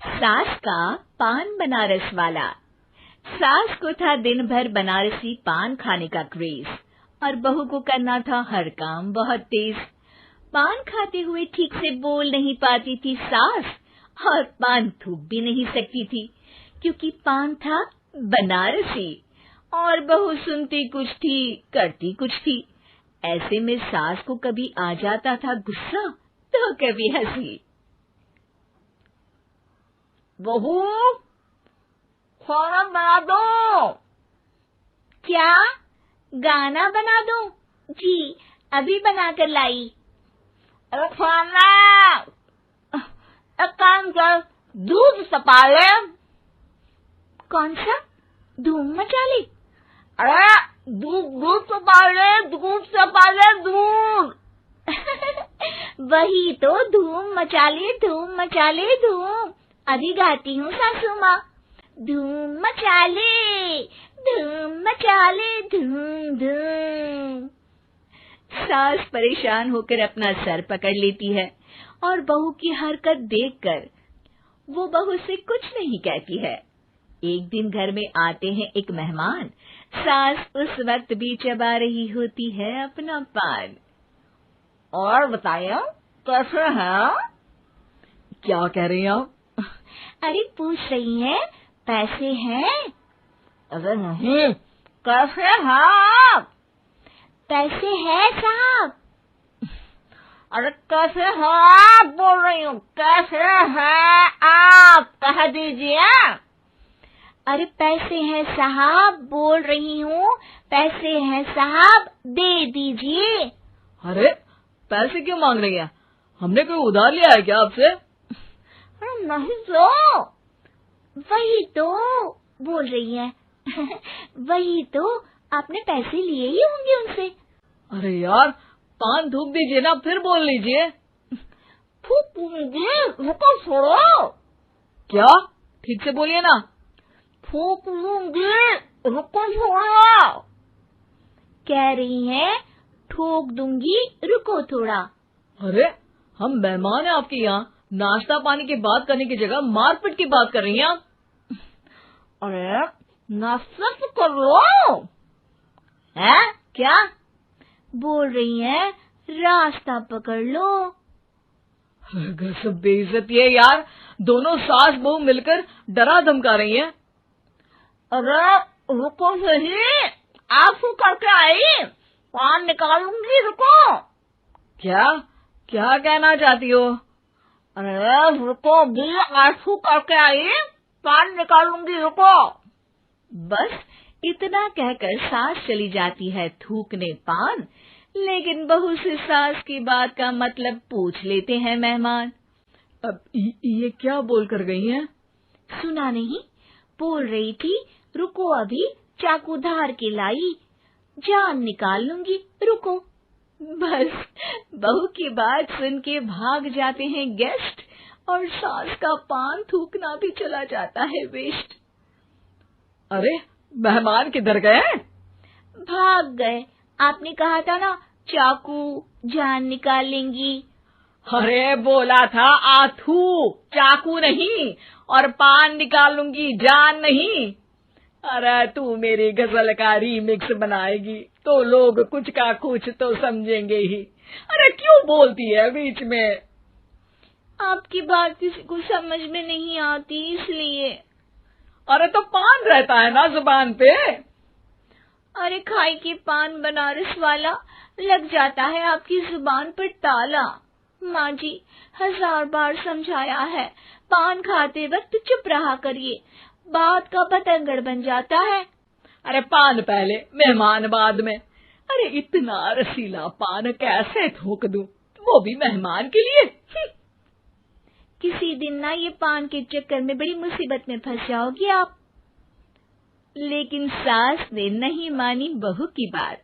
सास का पान बनारस वाला। सास को था दिन भर बनारसी पान खाने का क्रेज और बहू को करना था हर काम बहुत तेज। पान खाते हुए ठीक से बोल नहीं पाती थी सास और पान थूक भी नहीं सकती थी क्योंकि पान था बनारसी और बहू सुनती कुछ थी करती कुछ थी। ऐसे में सास को कभी आ जाता था गुस्सा तो कभी हंसी। बहू, खाना बना दो। क्या? गाना बना दो? जी, अभी बनाकर लाई। अरे खाना, एक काम कर, दूध सपा ले। कौन सा? धूम मचा ले? अरे दूध सपा ले, दूध सपा ले, दूध। वही तो, धूम मचा ले, धूम मचा ले, धूम। अभी गाती हूँ सासू माँ। धूम मचा ले, धूम मचा ले, धूम धूम। सास परेशान होकर अपना सर पकड़ लेती है और बहू की हरकत देखकर वो बहू से कुछ नहीं कहती है। एक दिन घर में आते हैं एक मेहमान। सास उस वक्त भी चबा रही होती है अपना पान। और बताइए, कैसे हैं? क्या कह रही हैं आप? अरे पूछ रही हैं, पैसे हैं? अरे नहीं, कैसे हैं आप? पैसे हैं साहब। अरे कैसे हैं आप बोल रही हूँ, कैसे हैं आप कह दीजिए। अरे पैसे हैं साहब बोल रही हूँ, पैसे हैं साहब दे दीजिए। अरे पैसे क्यों मांग रही हैं? हमने कोई उधार लिया है क्या आपसे? अरे नहीं तो। वही तो बोल रही है। वही तो, आपने पैसे लिए ही होंगे उनसे। अरे यार, पान थूक दीजिए ना, फिर बोल लीजिए। थूकूंगी, रुको छोड़ो। क्या? ठीक से बोलिए ना। थूक लूंगी, रुको छोड़ो। कह रही हैं ठोक दूंगी, रुको थोड़ा। अरे हम मेहमान हैं आपके यहाँ, नाश्ता पानी की बात करने की जगह मारपीट की बात कर रही हैं आप। अरे नाश्ता तो कर लो। है क्या? बोल रही हैं रास्ता पकड़ लो। गजब बेइज्जती है यार, दोनों सास बहू मिलकर डरा धमका रही हैं। अरे रुको सही, आंसू करके आई, पान निकालूंगी, रुको। क्या क्या कहना चाहती हो? अरे रुको भी, आंसू करके आई, पान निकालूंगी, रुको। बस इतना कहकर सास चली जाती है थूकने पान, लेकिन बहू से सास की बात का मतलब पूछ लेते हैं मेहमान। अब ये क्या बोल कर गई हैं? सुना नहीं? बोल रही थी रुको अभी चाकू धार के लाई, जान निकाल लूंगी, रुको। बस बहू की बात सुन के भाग जाते हैं गेस्ट और सास का पान थूकना भी चला जाता है वेस्ट। अरे मेहमान किधर गए? भाग गए। आपने कहा था ना चाकू जान निकाल लेंगी। अरे बोला था आथू, चाकू नहीं, और पान निकालूंगी, जान नहीं। अरे तू मेरी गजल का रीमिक्स बनाएगी तो लोग कुछ का कुछ तो समझेंगे ही। अरे क्यों बोलती है बीच में? आपकी बात किसी को समझ में नहीं आती इसलिए। अरे तो पान रहता है ना जुबान पे। अरे खाई के पान बनारस वाला, लग जाता है आपकी जुबान पर ताला। माँ जी 1000 बार समझाया है, पान खाते वक्त चुप रहा करिए, बात का बतंगड़ बन जाता है। अरे पान पहले मेहमान बाद में। अरे इतना रसीला पान कैसे थूक दूं, वो भी मेहमान के लिए। किसी दिन ना ये पान के चक्कर में बड़ी मुसीबत में फंस जाओगी आप। लेकिन सास ने नहीं मानी बहू की बात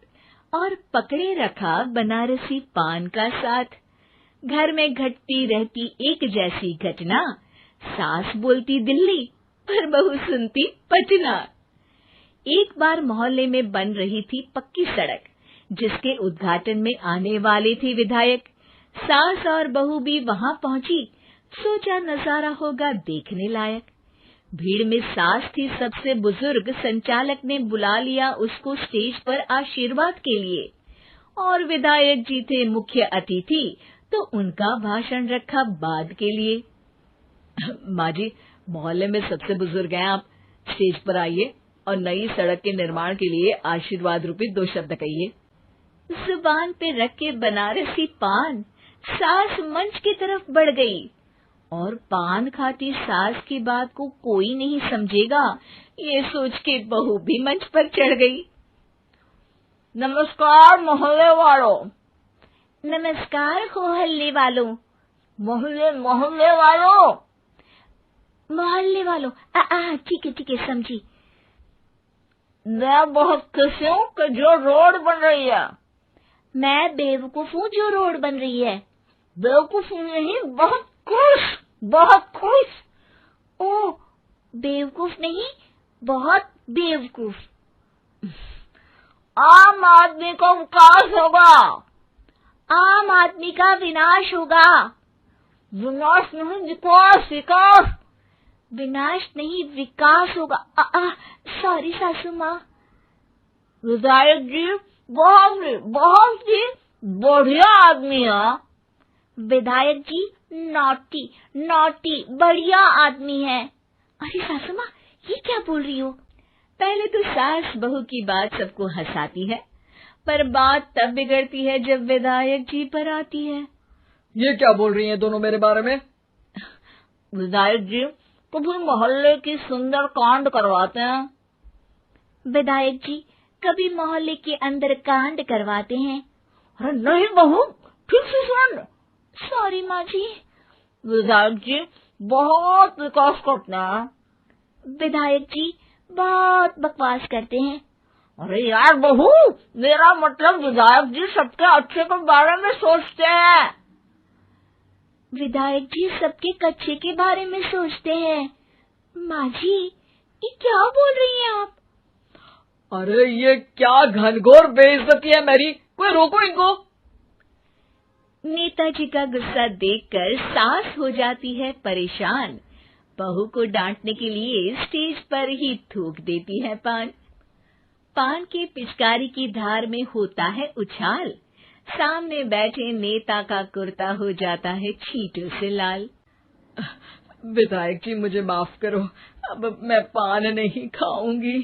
और पकड़े रखा बनारसी पान का साथ। घर में घटती रहती एक जैसी घटना, सास बोलती दिल्ली पर बहू सुनती पटना। एक बार मोहल्ले में बन रही थी पक्की सड़क, जिसके उद्घाटन में आने वाले थे विधायक। सास और बहू भी वहां पहुंची। सोचा नजारा होगा देखने लायक। भीड़ में सास थी सबसे बुजुर्ग। संचालक ने बुला लिया उसको स्टेज पर आशीर्वाद के लिए, और विधायक जी थे मुख्य अतिथि, तो उनका भाषण रखा बाद के लिए। माँ जी, मोहल्ले में सबसे बुजुर्ग हैं आप, स्टेज पर आइए और नई सड़क के निर्माण के लिए आशीर्वाद रूपी 2 शब्द कहिए। जुबान पे रख के बनारसी पान सास मंच की तरफ बढ़ गई, और पान खाती सास की बात को कोई नहीं समझेगा, ये सोच के बहू भी मंच पर चढ़ गई। नमस्कार मोहल्ले वालों। नमस्कार मोहल्ले वालों। मोहल्ले मोहल्ले वालों। मोहल्ले वालों, ठीक है समझी। मैं बहुत खुश हूँ कि जो रोड बन रही है। मैं बेवकूफ हूँ जो रोड बन रही है। बेवकूफ नहीं, बहुत खुश, बहुत खुश। ओह, बेवकूफ नहीं, बहुत बेवकूफ। आम आदमी का विकास होगा। आम आदमी का विनाश होगा। विनाश नहीं, विकास, विकास। विनाश नहीं, विकास होगा। सॉरी सासू माँ। विधायक जी बहुत ही बढ़िया आदमी है। विधायक जी नॉटी नॉटी बढ़िया आदमी है। अरे सासू माँ, ये क्या बोल रही हो? पहले तो सास बहू की बात सबको हंसाती है, पर बात तब बिगड़ती है जब विधायक जी पर आती है। ये क्या बोल रही हैं दोनों मेरे बारे में? विधायक जी कभी मोहल्ले की सुंदर कांड करवाते हैं। विधायक जी कभी मोहल्ले के अंदर कांड करवाते हैं। अरे नहीं बहू, ठीक से सुन। सॉरी माँ जी। विधायक जी बहुत विकास करते हैं। विधायक जी बहुत बकवास करते हैं। अरे यार बहू, मेरा मतलब विधायक जी सबके अच्छे के बारे में सोचते हैं। विधायक जी सबके कच्चे के बारे में सोचते हैं। माँ जी, ये क्या बोल रही हैं आप? अरे ये क्या घनघोर बेइज्जती है मेरी, कोई रोको इनको। नेताजी का गुस्सा देखकर सास हो जाती है परेशान। बहू को डांटने के लिए स्टेज पर ही थूक देती है पान। पान की पिचकारी की धार में होता है उछाल। सामने बैठे नेता का कुर्ता हो जाता है छींटों से लाल। विधायक जी मुझे माफ करो, अब मैं पान नहीं खाऊंगी।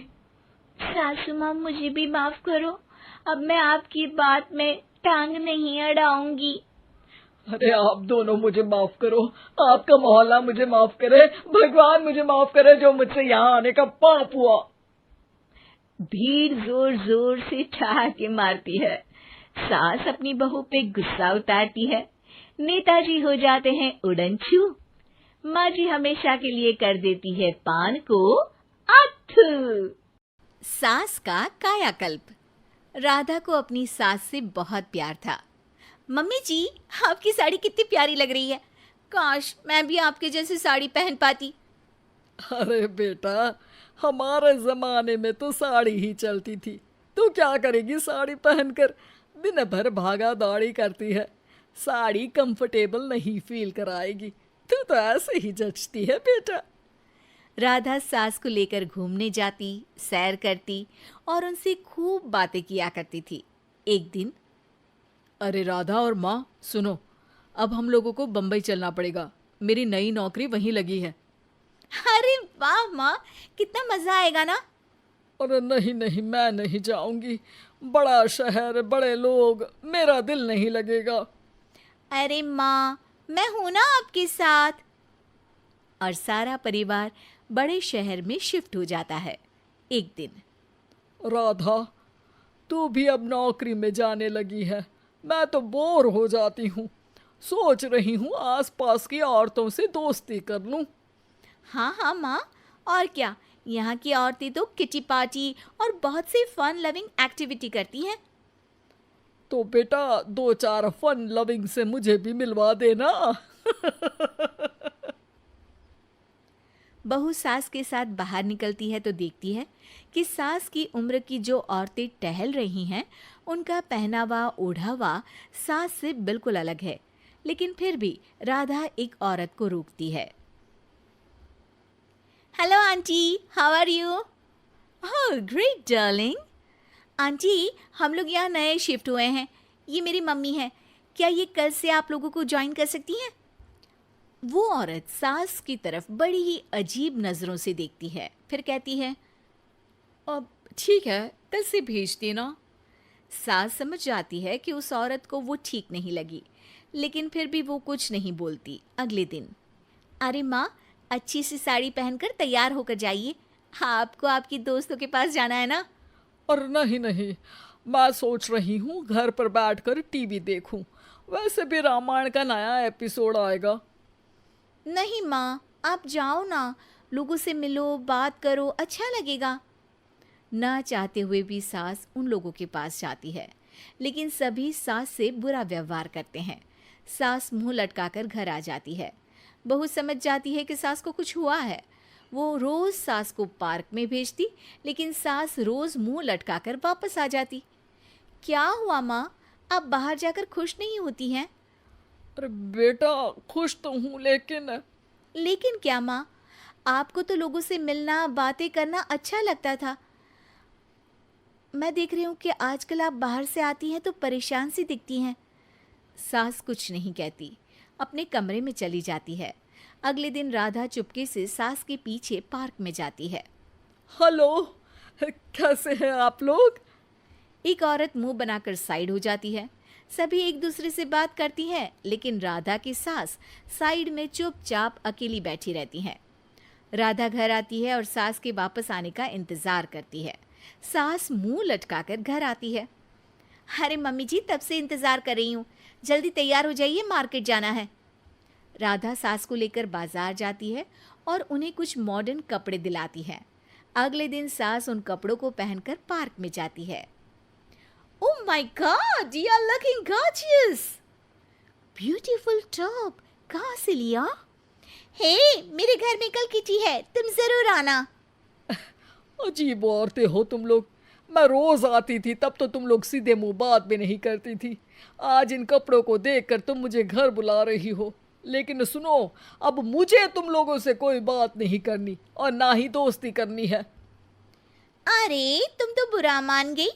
सासू माँ मुझे भी माफ करो, अब मैं आपकी बात में टांग नहीं अड़ाऊंगी। अरे आप दोनों मुझे माफ करो, आपका मोहल्ला मुझे माफ करे, भगवान मुझे माफ करे जो मुझसे यहाँ आने का पाप हुआ। भीड़ जोर जोर से ठहाके मारती है। सास अपनी बहू पे गुस्सा उतारती है। नेताजी हो जाते हैं उड़नछू। माँ जी हमेशा के लिए कर देती है पान को अथू। सास का कायाकल्प। राधा को अपनी सास से बहुत प्यार था। मम्मी जी, आपकी साड़ी कितनी प्यारी लग रही है, काश मैं भी आपके जैसी साड़ी पहन पाती। अरे बेटा, हमारे जमाने में तो साड़ी ही चलती थी, तू क्या करेगी साड़ी पहनकर? दिन भर भागा दौड़ी करती है, साड़ी कंफर्टेबल नहीं फील कराएगी। तू तो ऐसे ही जचती है बेटा। राधा सास को लेकर घूमने जाती, सैर करती और उनसे खूब बातें किया करती थी। एक दिन, अरे राधा और माँ सुनो, अब हम लोगों को बम्बई चलना पड़ेगा, मेरी नई नौकरी वहीं लगी है। अरे वाह माँ, कितना मजा आएगा ना। अरे नहीं नहीं, मैं नहीं जाऊंगी, बड़ा शहर, बड़े लोग, मेरा दिल नहीं लगेगा। अरे माँ, मैं हूं ना आपके साथ। और सारा परिवार बड़े शहर में शिफ्ट हो जाता है। एक दिन, राधा तू भी अब नौकरी में जाने लगी है, मैं तो बोर हो जाती हूँ, सोच रही हूँ आसपास की औरतों से दोस्ती कर लूँ। हाँ हाँ माँ, और क्या, यहाँ की औरतें तो किटी पार्टी और बहुत सी फन लविंग एक्टिविटी करती हैं। तो बेटा 2-4 फन लविंग से मुझे भी मिलवा देना। बहू सास के साथ बाहर निकलती है तो देखती है कि सास की उम्र की जो औरतें टहल रही हैं, उनका पहनावा ओढ़ावा सास से बिल्कुल अलग है। लेकिन फिर भी राधा एक औरत को रोकती है। Hello aunty, how are you? Oh great darling. Aunty, हम लोग यहाँ नए शिफ्ट हुए हैं। ये मेरी मम्मी है। क्या ये कल से आप लोगों को ज्वाइन कर सकती हैं? वो औरत सास की तरफ बड़ी ही अजीब नज़रों से देखती है, फिर कहती है, अब ठीक है, कल से भेज देना। सास समझ जाती है कि उस औरत को वो ठीक नहीं लगी, लेकिन फिर भी वो कुछ नहीं बोलती। अगले दिन, अरे माँ, अच्छी सी साड़ी पहनकर तैयार होकर जाइए, आपको आपकी दोस्तों के पास जाना है ना। और नहीं नहीं, मैं सोच रही हूँ घर पर बैठकर टीवी देखूं। वैसे भी रामायण का नया एपिसोड आएगा। नहीं माँ, आप जाओ ना, लोगों से मिलो, बात करो, अच्छा लगेगा। ना चाहते हुए भी सास उन लोगों के पास जाती है, लेकिन सभी सास से बुरा व्यवहार करते हैं। सास मुंह लटकाकर घर आ जाती है। बहू समझ जाती है कि सास को कुछ हुआ है। वो रोज सास को पार्क में भेजती, लेकिन सास रोज मुंह लटकाकर वापस आ जाती। क्या हुआ माँ, आप बाहर जाकर खुश नहीं होती हैं? अरे बेटा, खुश तो हूँ, लेकिन क्या माँ, आपको तो लोगों से मिलना, बातें करना अच्छा लगता था। मैं देख रही हूँ कि आजकल आप बाहर से आती हैं तो परेशान सी दिखती हैं। सास कुछ नहीं कहती, अपने कमरे में चली जाती है। अगले दिन राधा चुपके से सास के पीछे पार्क में जाती है। हेलो, कैसे हैं आप लोग? एक औरत मुंह बनाकर साइड हो जाती है। सभी एक दूसरे से बात करती हैं, लेकिन राधा की सास साइड में चुपचाप अकेली बैठी रहती हैं। राधा घर आती है और सास के वापस आने का इंतजार करती है। सास मुंह लटकाकर घर आती है। अरे मम्मी जी, तब से इंतजार कर रही हूँ, जल्दी तैयार हो जाइए, मार्केट जाना है। राधा सास को लेकर बाजार जाती है और उन्हें कुछ मॉडर्न कपड़े दिलाती है। अगले दिन सास उन कपड़ों को पहनकर पार्क में जाती है। Oh my God, you are looking gorgeous. Beautiful top. कहाँ से लिया? हे, मेरे घर में कल किटी है, तुम जरूर आना। अजीब औरतें हो तुम लोग। मैं रोज आती थी, तब तो तुम लोग सीधे मुंह बात भी नहीं करती थी। आज इन कपड़ों को देखकर तुम मुझे घर बुला रही हो। लेकिन सुनो, अब मुझे तुम लोगों से कोई बात नहीं करनी और ना ही दोस्ती करनी है। अरे, तुम तो बुरा मान गई।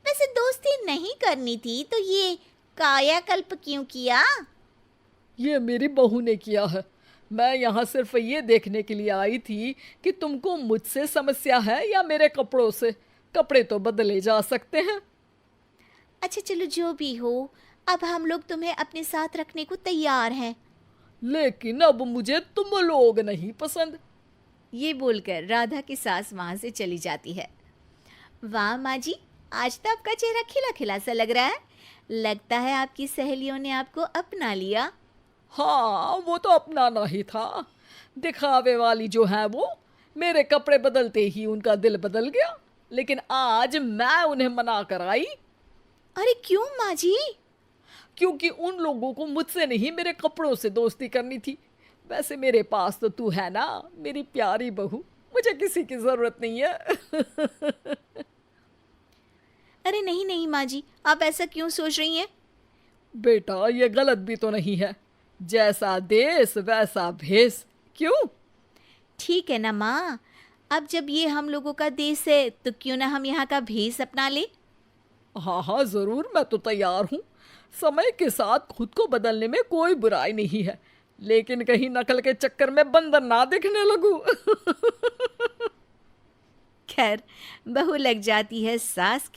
वैसे दोस्ती नहीं करनी थी तो ये कायाकल्प क्यों किया? ये मेरी बहू ने किया है। मैं यहाँ सिर्फ ये देखने के लिए आई थी कि तुमको मुझसे समस्या है या मेरे कपड़ों से। कपड़े तो बदले जा सकते हैं। अच्छा चलो, जो भी हो, अब हम लोग तुम्हें अपने साथ रखने को तैयार हैं। लेकिन अब मुझे तुम लोग नहीं पसंद। ये बोलकर राधा की सास वहाँ से चली जाती है। वाह माँ जी, आज तो आपका चेहरा खिला खिला सा लग रहा है। लगता है आपकी सहेलियों ने आपको अपना लिया। हाँ, वो तो अपनाना ही था। दिखावे वाली जो है वो, मेरे कपड़े बदलते ही उनका दिल बदल गया। लेकिन आज मैं उन्हें मना कर आई। अरे क्यों माँ जी? क्योंकि उन लोगों को मुझसे नहीं, मेरे कपड़ों से दोस्ती करनी थी। वैसे मेरे पास तो तू है ना, मेरी प्यारी बहू। मुझे किसी की जरूरत नहीं है। अरे नहीं नहीं माँ जी, आप ऐसा क्यों सोच रही हैं? बेटा, ये गलत भी तो नहीं है। जैसा देश वैसा भेष। क्यों? ठीक है ना माँ, अब जब ये हम लोगों का देश है तो क्यों ना हम यहाँ का भेष अपना ले। हाँ हाँ जरूर, मैं तो तैयार हूँ। समय के साथ खुद को बदलने में कोई बुराई नहीं है, लेकिन कहीं नकल के चक्कर में बंदर ना दिखने लगूं। खैर, बहू लग जाती है सास